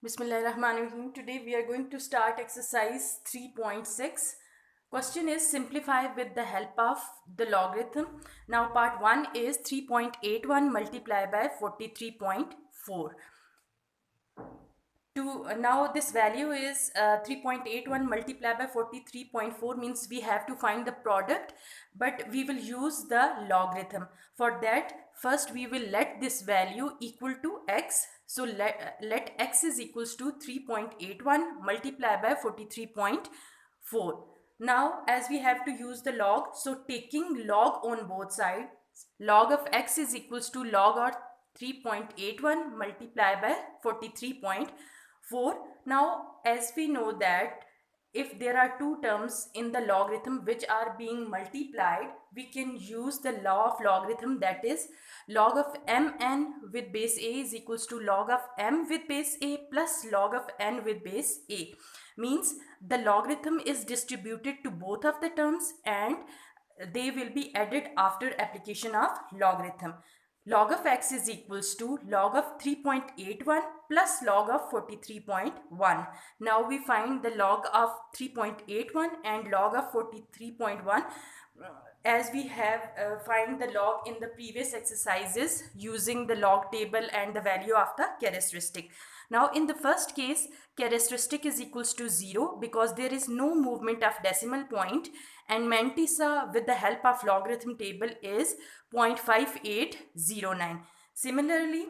Bismillahirrahmanirrahim. Today we are going to start exercise 3.6. Question is simplify with the help of the logarithm. Now part 1 is 3.81 multiplied by 43.4. Now this value is 3.81 multiplied by 43.4 means we have to find the product, but we will use the logarithm. For that, first we will let this value equal to x. So let x is equals to 3.81 multiplied by 43.4. Now as we have to use the log, so taking log on both sides, log of x is equals to log of 3.81 multiplied by 43.4. Now as we know that if there are two terms in the logarithm which are being multiplied, we can use the law of logarithm, that is log of mn with base a is equals to log of m with base a plus log of n with base a. Means the logarithm is distributed to both of the terms and they will be added after application of logarithm. Log of x is equals to log of 3.81 plus log of 43.1. Now we find the log of 3.81 and log of 43.1 as we have find the log in the previous exercises using the log table and the value of the characteristic. Now in the first case, characteristic is equals to 0 because there is no movement of decimal point, and mantissa with the help of logarithm table is 0.5809. Similarly,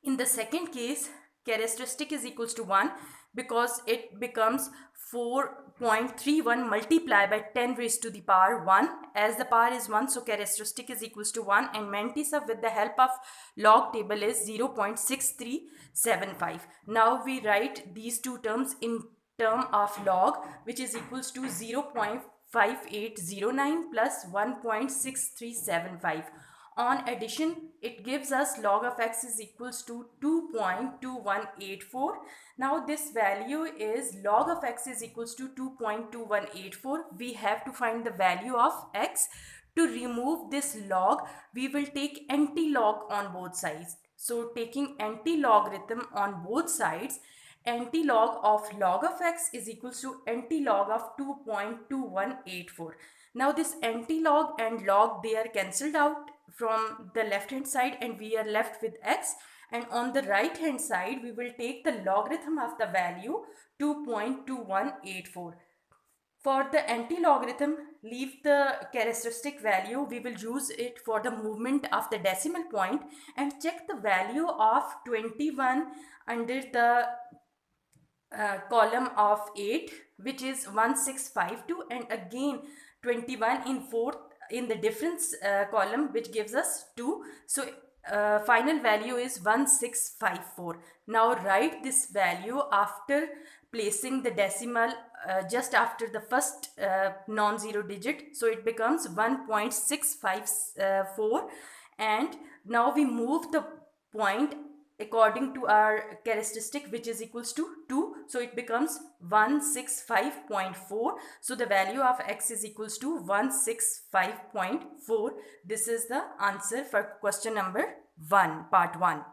in the second case, characteristic is equals to 1 because it becomes 4.31 multiplied by 10 raised to the power 1. As the power is 1, so characteristic is equals to 1, and mantissa with the help of log table is 0.6375. Now we write these two terms in term of log, which is equals to 0.5809 plus 1.6375. On addition, it gives us log of x is equals to 2.2184. Now this value is log of x is equals to 2.2184. We have to find the value of x. To remove this log, we will take anti-log on both sides. So taking anti-logarithm on both sides, anti-log of log of x is equals to anti-log of 2.2184. Now this anti-log and log, they are cancelled out from the left hand side and we are left with x, and on the right hand side we will take the logarithm of the value 2.2184. For the anti-logarithm, leave the characteristic value. We will use it for the movement of the decimal point and check the value of 21 under the column of 8, which is 1652, and again 21 in fourth in the difference column, which gives us 2. So final value is 1654. Now write this value after placing the decimal just after the first non-zero digit, so it becomes 1.654, and now we move the point according to our characteristic, which is equals to 2, so it becomes 165.4. so the value of x is equals to 165.4. This is the answer for question number 1, part 1.